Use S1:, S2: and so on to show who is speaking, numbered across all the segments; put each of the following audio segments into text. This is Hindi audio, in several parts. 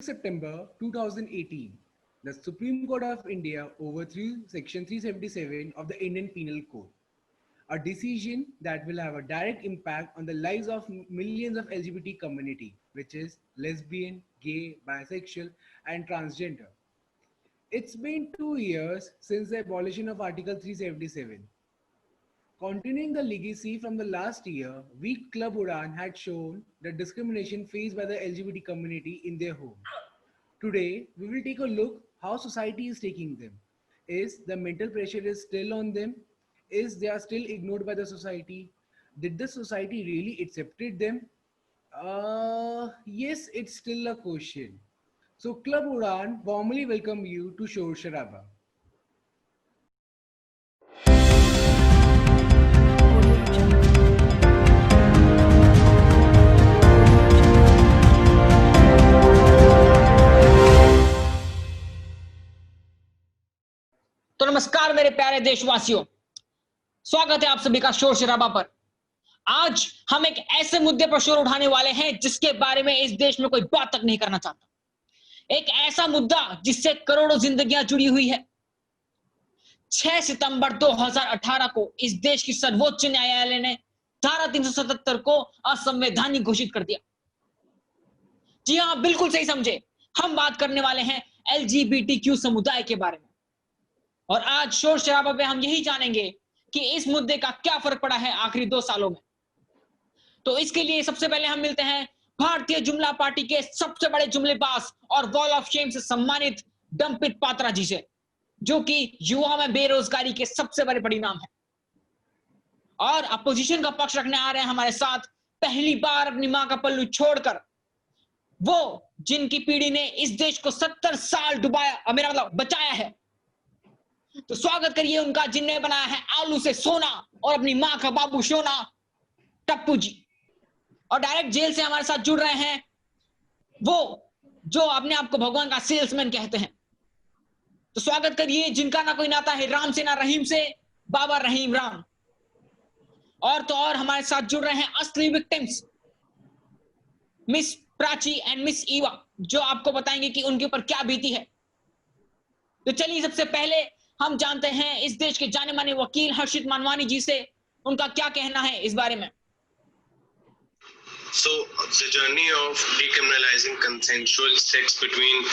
S1: September 2018, the Supreme Court of India overthrew Section 377 of the Indian Penal Code, a decision that will have a direct impact on the lives of millions of LGBT community, which is lesbian, gay, bisexual, and transgender. It's been 2 years since the abolition of Article 377. Continuing the legacy from the last year, we Club Udan had shown the discrimination faced by the LGBT community in their homes. Today, we will take a look how society is taking them. Is the mental pressure is still on them? Is they are still ignored by the society? Did the society really accepted them? Yes, it's still a question. So Club Udan warmly welcome you to Shor Sharaba.
S2: तो नमस्कार मेरे प्यारे देशवासियों, स्वागत है आप सभी का शोर शराबा पर। आज हम एक ऐसे मुद्दे पर शोर उठाने वाले हैं जिसके बारे में इस देश में कोई बात तक नहीं करना चाहता। एक ऐसा मुद्दा जिससे करोड़ों जिंदगियां जुड़ी हुई है। 6 सितंबर 2018 को इस देश की सर्वोच्च न्यायालय ने धारा 377 को असंवैधानिक घोषित कर दिया। जी हां, बिल्कुल सही समझे, हम बात करने वाले हैं LGBTQ समुदाय के बारे में। और आज शोर शराबा पे हम यही जानेंगे कि इस मुद्दे का क्या फर्क पड़ा है आखिरी 2 सालों में। तो इसके लिए सबसे पहले हम मिलते हैं भारतीय जुमला पार्टी के सबसे बड़े जुमलेबाज और वॉल ऑफ शेम से सम्मानित डंपित पात्रा जी से, जो कि युवा में बेरोजगारी के सबसे बड़े परिणाम है। और अपोजिशन का पक्ष रखने आ रहे हैं हमारे साथ पहली बार अपनी मां का पल्लू छोड़कर वो जिनकी पीढ़ी ने इस देश को 70 साल डुबाया, मेरा मतलब बचाया है। तो स्वागत करिए उनका जिनने बनाया है आलू से सोना और अपनी मां का बाबू सोना, टप्पू जी। और डायरेक्ट जेल से हमारे साथ जुड़ रहे हैं वो जो अपने आप को भगवान का सेल्समैन कहते हैं। तो स्वागत करिए जिनका ना कोई नाता है राम से ना रहीम से, बाबा रहीम राम। और तो और हमारे साथ जुड़ रहे हैं असली victims, miss Prachi and miss Eva, जो आपको बताएंगे कि उनके ऊपर क्या बीती है। तो चलिए सबसे पहले हम जानते हैं इस देश के जाने माने वकील हर्षित मानवानी जी से, उनका क्या कहना है इस बारे में।
S3: So the journey of decriminalizing consensual sex between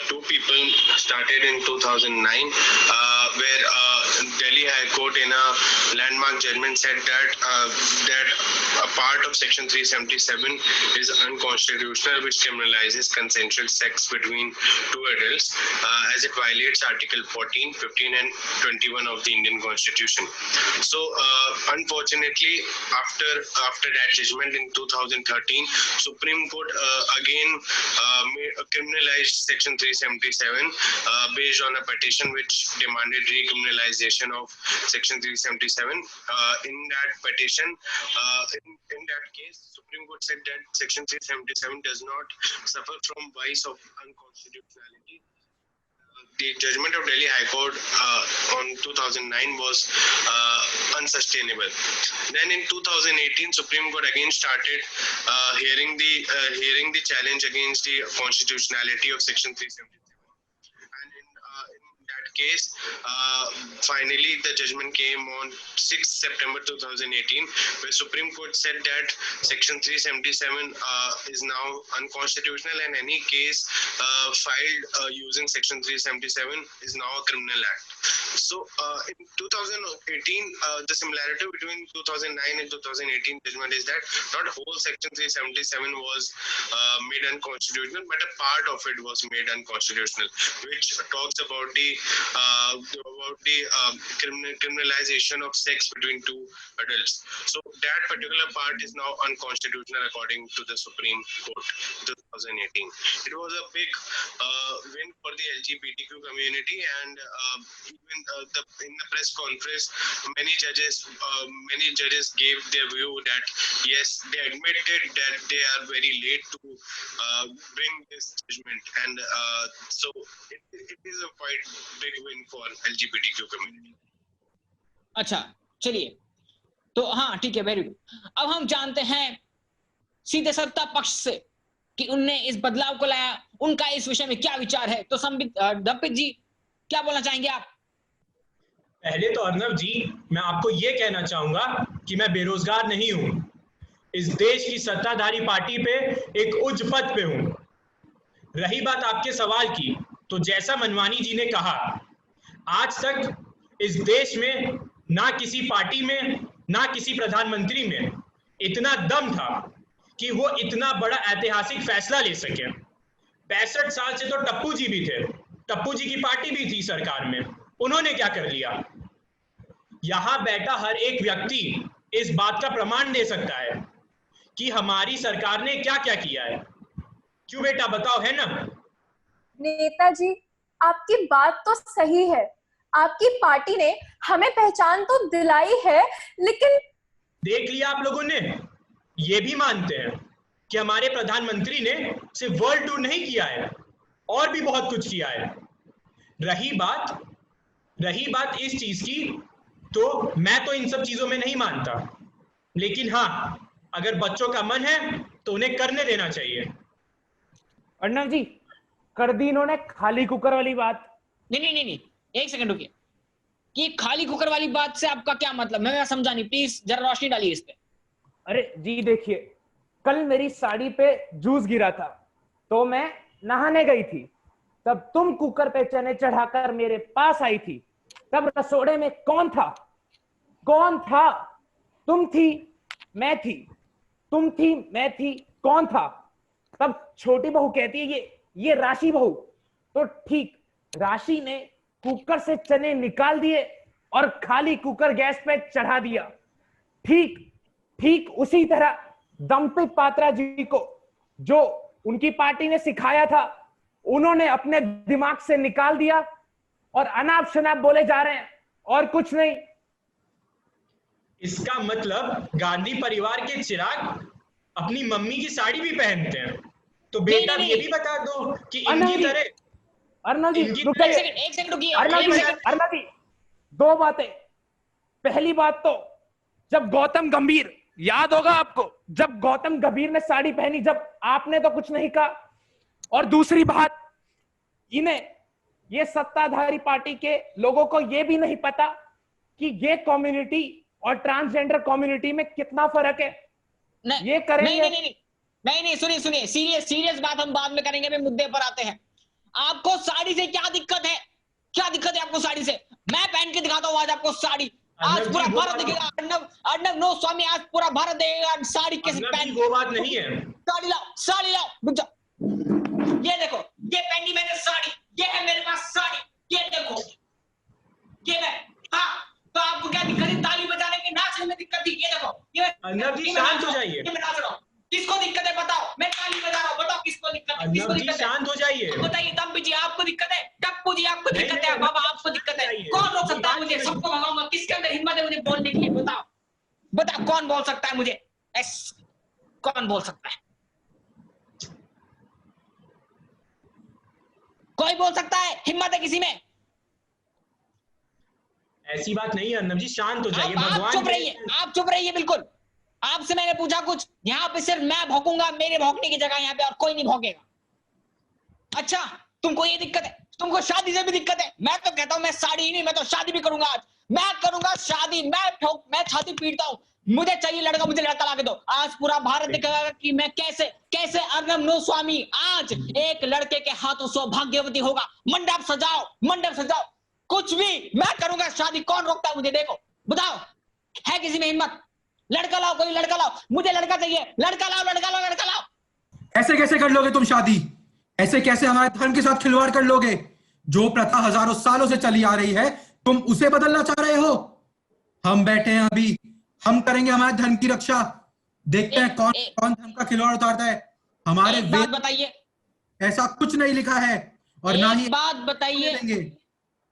S3: two people started in 2009, where Delhi High Court in a landmark judgment said that a part of Section 377 is unconstitutional, which criminalizes consensual sex between two adults, as it violates Article 14, 15, and 21 of the Indian Constitution. So unfortunately, after that judgment in 2013, Supreme Court again criminalized Section 377 based on a petition which demanded recriminalization of Section 377. In that petition, in that case, Supreme Court said that Section 377 does not suffer from vice of unconstitutionality. The judgment of Delhi High Court on 2009 was unsustainable. Then in 2018, Supreme Court again started hearing the challenge against the constitutionality of Section 377. And in that case, finally the judgment came on 6th September 2018, where Supreme Court said that Section 377 is now unconstitutional, and any case filed using Section 377 is now a criminal act. So in 2018, the similarity between 2009 and 2018 judgment is that not whole Section 377 was made unconstitutional, but a part of it was made unconstitutional, which talks about the criminalization of sex between two adults. So that particular part is now unconstitutional according to the Supreme Court 2018. It was a big win for the LGBTQ community, and even in the press conference, many judges gave their view that yes, they admitted that they are very late to bring this judgment, and so it is a quite big win for LGBTQ community.
S2: अच्छा चलिए, तो हाँ ठीक है, वेरी गुड। अब हम जानते हैं सीधे सत्ता पक्ष से कि उनने इस बदलाव को लाया, उनका इस विषय में क्या विचार है। तो दंपित जी क्या बोलना चाहेंगे आप?
S4: पहले तो अर्नव जी, मैं आपको ये कहना चाहूंगा कि मैं बेरोजगार नहीं हूं। इस देश की सत्ताधारी पार्टी पे एक उच्च पद पे हूं। रही बात आपके सवाल की, तो जैसा मनवानी जी ने कहा, आज तक इस देश में ना किसी पार्टी में ना किसी प्रधानमंत्री में इतना दम था कि वो इतना बड़ा ऐतिहासिक फैसला ले सके। 65 साल से तो टप्पू जी भी थे, टप्पू जी की पार्टी भी थी सरकार में, उन्होंने क्या कर लिया? यहां बैठा हर एक व्यक्ति इस बात का प्रमाण दे सकता है कि हमारी सरकार ने क्या क्या किया है। क्यों बेटा, बताओ, है ना?
S5: नेताजी, आपकी बात तो सही है, आपकी पार्टी ने हमें पहचान तो दिलाई है, लेकिन
S4: देख लिया आप लोगों ने, ये भी मानते हैं कि हमारे प्रधानमंत्री ने सिर्फ वर्ल्ड टूर नहीं किया है, और भी बहुत कुछ किया है। रही बात इस चीज की, तो मैं तो इन सब चीजों में नहीं मानता, लेकिन हाँ, अगर बच्चों का मन है तो उन्हें करने देना चाहिए।
S6: अर्नव जी, कर दी इन्होंने खाली कुकर वाली बात।
S2: नहीं, एक सेकंड रुकिए। कि खाली कुकर वाली बात से आपका क्या मतलब? मैं समझा नहीं, प्लीज जरा रोशनी डालिए इस पे।
S6: अरे जी देखिए, कल मेरी साड़ी पे जूस गिरा था, तो मैं नहाने गई थी, तब तुम कुकर पे चने चढ़ाकर मेरे पास आई थी। तब रसोड़े में कौन था? तुम थी, मैं थी, तुम थी, मैं थी, कौन था? तब छोटी बहू कहती है ये राशि बहू। तो ठीक, राशि ने कुकर से चने निकाल दिए और खाली कुकर गैस पे चढ़ा दिया। ठीक उसी तरह दंपित पात्रा जी को जो उनकी पार्टी ने सिखाया था, उन्होंने अपने दिमाग से निकाल दिया और अनाप शनाप बोले जा रहे हैं, और कुछ नहीं।
S4: इसका मतलब गांधी परिवार के चिराग अपनी मम्मी की साड़ी भी पहनते हैं। तो बेटा ये भी बता दो कि इनकी तरह
S6: अर्नव जी,
S2: एक सेकंड रुकिए।
S6: अर्नव जी, दो बातें। पहली बात तो, जब गौतम गंभीर, याद होगा आपको, जब गौतम गंभीर ने साड़ी पहनी, जब आपने तो कुछ नहीं कहा। और दूसरी बात, इन्हें, ये सत्ताधारी पार्टी के लोगों को ये भी नहीं पता कि ये कम्युनिटी और ट्रांसजेंडर कम्युनिटी में कितना फर्क है। ये करेंगे।
S2: नहीं, सुनिए, सीरियस बात हम बाद में करेंगे। मैं मुद्दे पर आते हैं। आपको साड़ी से क्या दिक्कत है? क्या दिक्कत है आपको साड़ी से? मैं पहन के दिखाता हूँ आज आपको साड़ी। आज पूरा भारत दिखेगा। अर्नव नो स्वामी, आज पूरा भारत देखेगा साड़ी कैसे पहन।
S4: वो बात नहीं है।
S2: साड़ी लाओ, रुक जाओ। ये देखो, ये पहनी मैंने साड़ी, ये है मेरे पास साड़ी, ये देखो, ये मैं। हाँ, तो आपको क्या दिक्कत है? ताली बजाने की, नाचने में दिक्कत थी? ये देखो, ये
S4: अर्नव जी शांत हो जाइए।
S2: ये मैं नाच रहा हूँ। किसको दिक्कत है बताओ? मैं ताली बजा रहा हूँ, बताओ किसको दिक्कत है? किसको दिक्कत है?
S4: शांत हो जाइए।
S2: बताइए दंपी जी, आपको दिक्कत है? टप्पू जी आपको दिक्कत है? बाबा आपको दिक्कत है? कौन रोक सकता है मुझे? सबको भगाऊंगा। किसके अंदर हिम्मत है मुझे बोलने की? बताओ कौन बोल सकता है मुझे? कौन बोल सकता है? कोई बोल सकता है? हिम्मत है किसी में?
S4: ऐसी बात नहीं है अर्नव जी, शांत हो जाइए।
S2: आप चुप रहिए बिल्कुल। आपसे मैंने पूछा कुछ, यहाँ पे सिर्फ मैं भौंकूंगा, मेरे भौंकने की जगह यहाँ पे और कोई नहीं भौंकेगा। अच्छा, तुमको ये दिक्कत है? तुमको शादी से भी दिक्कत है? मैं तो कहता हूँ मैं साड़ी ही नहीं, मैं तो शादी भी करूंगा आज। मैं करूंगा शादी, मैं छाती पीटता हूँ। मुझे चाहिए लड़का, मुझे लड़का ला के दो। आज पूरा भारत दिखेगा कि मैं कैसे अर्नव नो स्वामी आज एक लड़के के हाथों सौभाग्यवती होगा। मंडप सजाओ, कुछ भी मैं करूंगा शादी। कौन रोकता है मुझे? देखो, बताओ, है किसी में हिम्मत? लड़का लाओ, कोई लड़का लाओ, मुझे लड़का चाहिए। लड़का लाओ।
S7: ऐसे कैसे कर लोगे तुम शादी? ऐसे कैसे हमारे धर्म के साथ खिलवाड़ कर लोगे? जो प्रथा हजारों सालों से चली आ रही है, तुम उसे बदलना चाह रहे हो? हम बैठे हैं अभी, हम करेंगे हमारे धर्म की रक्षा। देखते हैं कौन धर्म का खिलवाड़ उतारता है। हमारे वेद
S2: बताइए,
S7: ऐसा कुछ नहीं लिखा है, और ना ही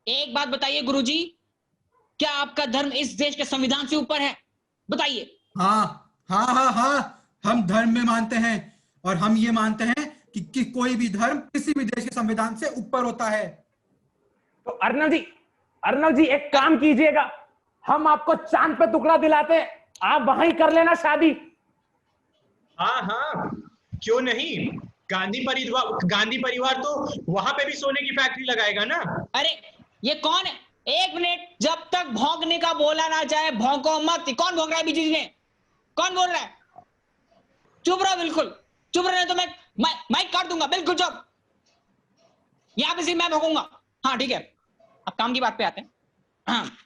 S2: एक बात बताइए गुरुजी, क्या आपका धर्म इस देश के संविधान से ऊपर है? बताइए।
S7: हाँ, हम धर्म में मानते हैं, और हम ये मानते हैं कि कोई भी धर्म किसी भी देश के संविधान से ऊपर होता है।
S6: तो अर्नव जी एक काम कीजिएगा, हम आपको चांद पे टुकड़ा दिलाते हैं, आप वहीं कर लेना शादी।
S4: हाँ, क्यों नहीं। गांधी परिवार तो वहां पे भी सोने की फैक्ट्री लगाएगा ना।
S2: अरे ये कौन है? एक मिनट, जब तक भौंकने का बोला ना जाए भौंको मत। कौन भौंक रहा है बीच में? कौन बोल रहा है? चुप रहो, बिल्कुल चुप रहने तो मैं माइक काट दूंगा, बिल्कुल चुप। यहां पे सिर्फ मैं भौंकूंगा। हाँ ठीक है, अब काम की बात पे आते हैं। हाँ,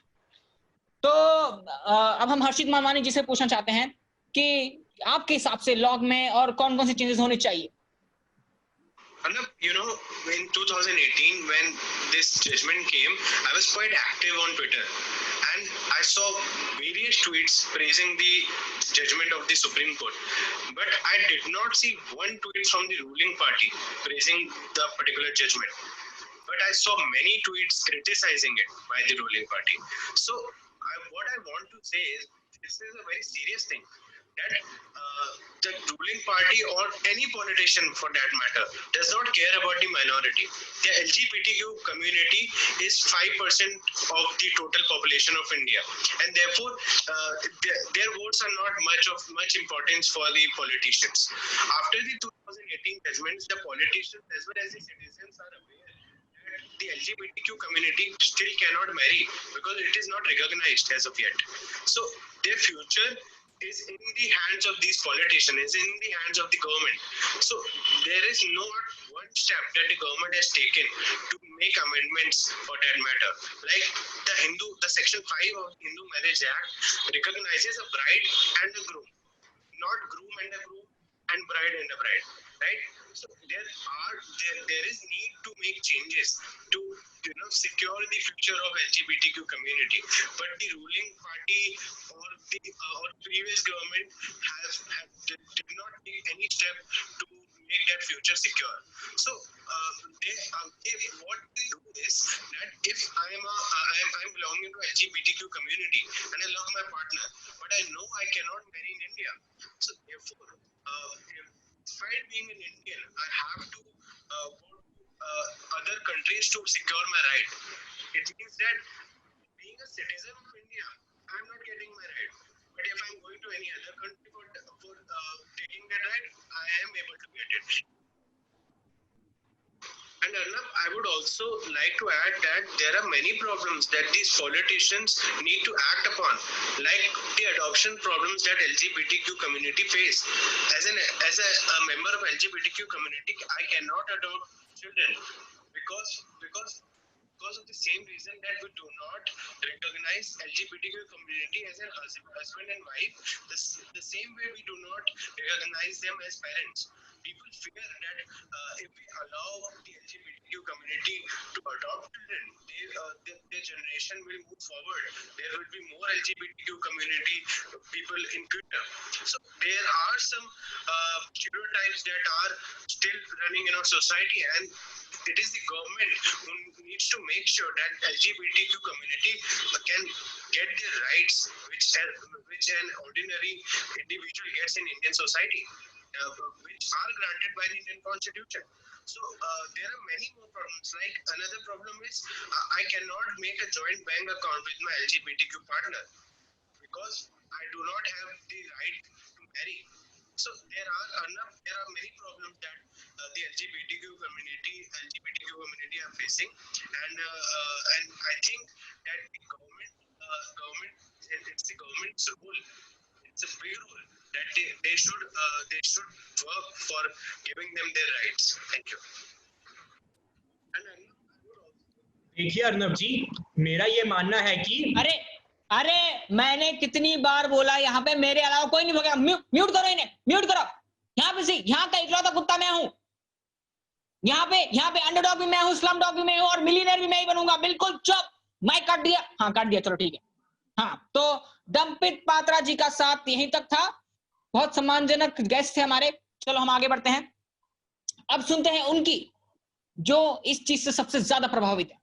S2: तो अब हम हर्षित मानवानी जी से पूछना चाहते हैं कि आपके हिसाब से लॉ में और कौन कौन से चेंजेस होने चाहिए?
S3: You know, in 2018, when this judgment came, I was quite active on Twitter, and I saw various tweets praising the judgment of the Supreme Court. But I did not see one tweet from the ruling party praising the particular judgment. But I saw many tweets criticizing it by the ruling party. So, what I want to say is, this is a very serious thing. That the ruling party or any politician for that matter does not care about the minority. The LGBTQ community is 5% of the total population of India, and therefore their votes are not much importance for the politicians. After the 2018 judgments, the politicians as well as the citizens are aware that the LGBTQ community still cannot marry because it is not recognized as of yet. So their future is in the hands of these politicians, is in the hands of the government. So there is not one step that the government has taken to make amendments for that matter. Like the section 5 of Hindu Marriage Act recognizes a bride and a groom, not groom and a groom and bride and a bride, right? So there is need to make changes to secure the future of LGBTQ community, but the ruling party or previous government did not take any step to make that future secure. So what they do is that if I'm belonging to LGBTQ community and I love my partner, but I know I cannot marry in India, so therefore despite being an Indian, I have to go to other countries to secure my right. It means that being a citizen of India, I'm not getting my right. But if I'm going to any other country for taking that right, I am able to get it. And Arnab, I would also like to add that there are many problems that these politicians need to act upon, like the adoption problems that LGBTQ community face. As a member of LGBTQ community, I cannot adopt children because of the same reason that we do not recognize LGBTQ community as a husband and wife, the same way we do not recognize them as parents. People fear that if we allow the LGBTQ community to adopt children, their generation will move forward. There will be more LGBTQ community people in future. So there are some stereotypes that are still running in our society, and it is the government who needs to make sure that LGBTQ community can get their rights which an ordinary individual gets in Indian society, which are granted by the Indian Constitution. So there are many more problems. Like another problem is I cannot make a joint bank account with my LGBTQ partner because I do not have the right to marry. So there are many problems that the LGBTQ community are facing, and I think that the government it's the government's role. It's a big role that they should work for giving them their rights. Thank you.
S4: देखिए अर्नब जी, मेरा ये मानना है कि
S2: अरे मैंने कितनी बार बोला यहाँ पे मेरे अलावा कोई नहीं बोलेगा। म्यूट करो इन्हें, म्यूट करो। यहाँ का इकलौता कुत्ता मैं हूँ। यहाँ पे अंडरडॉग भी मैं हूँ, स्लम डॉग भी मैं हूँ और मिलीनियर भी मैं ही बनूंगा। बिल्कुल चुप। माइक काट दिया? हाँ काट दिया, चलो ठीक है। हाँ, तो दंपित पात्रा जी का साथ यहीं तक था। बहुत सम्मानजनक गेस्ट थे हमारे। चलो हम आगे बढ़ते हैं। अब सुनते हैं उनकी जो इस चीज से सबसे ज्यादा प्रभावित है,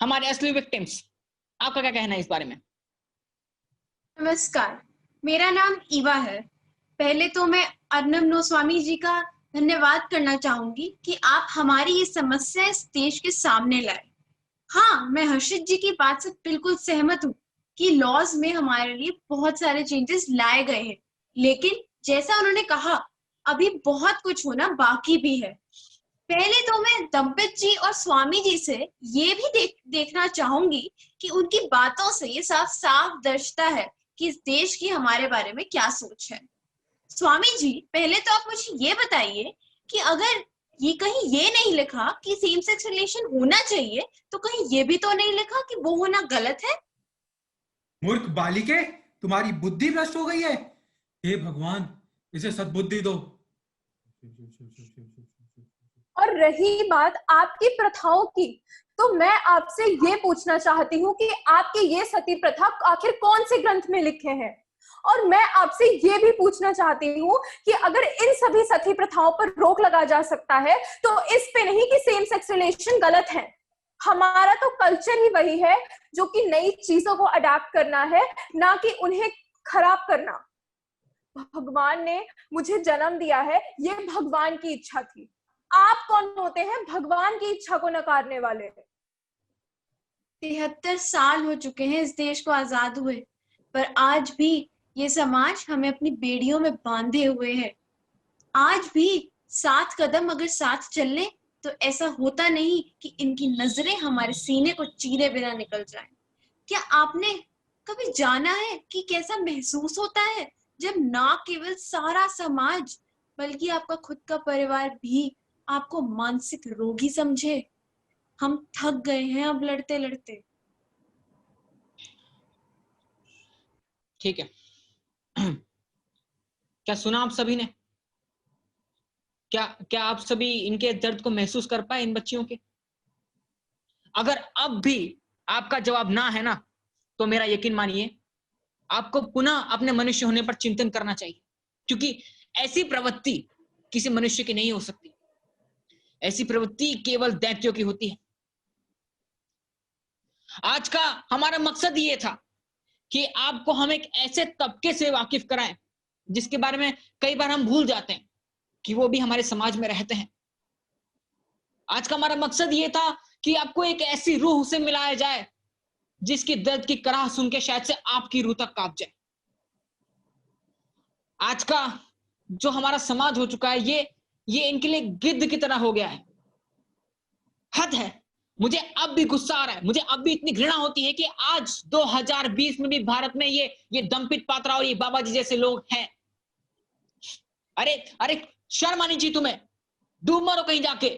S2: हमारे असली विक्टिम्स। आपका क्या कहना है इस बारे में?
S8: नमस्कार, मेरा नाम ईवा है। पहले तो मैं अर्नब नोस्वामी जी का धन्यवाद करना चाहूंगी कि आप हमारी ये समस्या इस देश के सामने लाए। हाँ, मैं हर्षित जी की बात से बिल्कुल सहमत हूँ कि लॉज में हमारे लिए बहुत सारे चेंजेस लाए गए हैं, लेकिन जैसा उन्होंने कहा अभी बहुत कुछ होना बाकी भी है। पहले तो मैं दंपत जी और स्वामी जी से ये भी देखना चाहूंगी कि उनकी बातों से ये साफ साफ दर्शाता है कि इस देश की हमारे बारे में क्या सोच है। स्वामी जी, पहले तो आप मुझे ये बताइए कि अगर ये कहीं ये नहीं लिखा कि सेम सेक्स रिलेशन होना चाहिए, तो कहीं ये भी तो नहीं लिखा कि वो होना गलत है?
S7: मूर्ख बालिके, तुम्हारी बुद्धि भ्रष्ट हो गई है। हे भगवान, इसे सद्बुद्धि दो।
S5: और रही बात आपकी प्रथाओं की, तो मैं आपसे ये पूछना चाहती हूँ कि आपके ये सती प्रथा आखिर कौन से ग्रंथ में लिखे हैं? और मैं आपसे ये भी पूछना चाहती हूँ कि अगर इन सभी सती प्रथाओं पर रोक लगा जा सकता है, तो इस पे नहीं कि सेम सेक्स रिलेशन गलत है। हमारा तो कल्चर ही वही है जो कि नई चीजों को अडॉप्ट करना है, ना कि उन्हें खराब करना। भगवान ने मुझे जन्म दिया है, ये भगवान की इच्छा थी। आप कौन होते हैं भगवान की इच्छा को नकारने वाले?
S8: 73 साल हो चुके हैं इस देश को आजाद हुए, पर आज भी ये समाज हमें अपनी बेड़ियों में बांधे हुए है। आज भी 7 कदम अगर साथ चल लें तो ऐसा होता नहीं कि इनकी नजरें हमारे सीने को चीरे बिना निकल जाएं। क्या आपने कभी जाना है कि कैसा महसूस होता है जब ना केवल सारा समाज बल्कि आपका खुद का परिवार भी आपको मानसिक रोगी समझे? हम थक गए हैं अब लड़ते लड़ते।
S2: ठीक है। क्या सुना आप सभी ने? क्या आप सभी इनके दर्द को महसूस कर पाए, इन बच्चियों के? अगर अब भी आपका जवाब ना है ना, तो मेरा यकीन मानिए आपको पुनः अपने मनुष्य होने पर चिंतन करना चाहिए, क्योंकि ऐसी प्रवृत्ति किसी मनुष्य की नहीं हो सकती। ऐसी प्रवृत्ति केवल दैत्यों की होती है। आज का हमारा मकसद ये था कि आपको हम एक ऐसे तबके से वाकिफ कराएं जिसके बारे में कई बार हम भूल जाते हैं कि वो भी हमारे समाज में रहते हैं। आज का हमारा मकसद ये था कि आपको एक ऐसी रूह से मिलाया जाए जिसकी दर्द की कराह सुन के शायद से आपकी रूह तक कांप जाए। आज का जो हमारा समाज हो चुका है, ये इनके लिए गिद्ध की तरह हो गया है। हद है। मुझे अब भी गुस्सा आ रहा है, मुझे अब भी इतनी घृणा होती है कि आज 2020 में भी भारत में ये दंपित पात्रा और ये बाबा जी जैसे लोग हैं। अरे शर्म आनी चाहिए तुम्हें, डूब मरो कहीं जाके।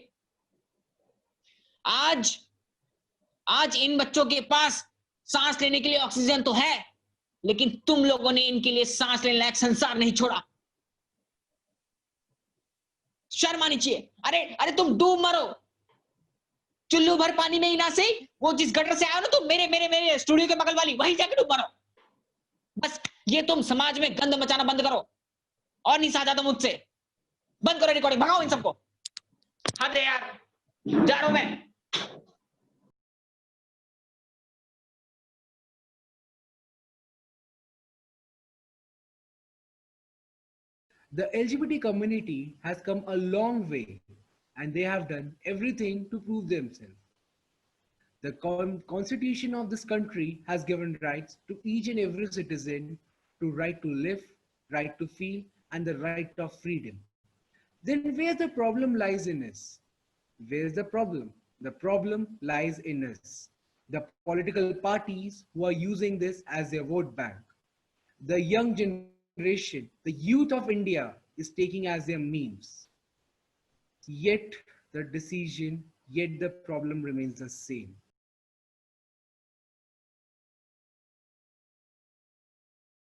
S2: आज इन बच्चों के पास सांस लेने के लिए ऑक्सीजन तो है, लेकिन तुम लोगों ने इनके लिए सांस लेने लायक संसार नहीं छोड़ा। शर्म आनी चाहिए। अरे तुम डूब मरो, चुल्लू भर पानी में ही ना सही, वो जिस गटर से आया ना तुम, मेरे स्टूडियो के बगल वाली, वहीं जाके डूब मरो। बस ये तुम समाज में गंद मचाना बंद करो, और नहीं साझा तो मुझसे। बंद करो रिकॉर्डिंग, भगाओ इन सबको। हद है यार, जा रहा हूं मैं।
S1: The LGBT community has come a long way and they have done everything to prove themselves. The constitution of this country has given rights to each and every citizen to right to live, right to feel, and the right of freedom. Then where the problem lies in us? Where's the problem? The problem lies in us. The political parties who are using this as their vote bank. The young generation, the youth of India is taking as their memes. Yet the problem remains the same.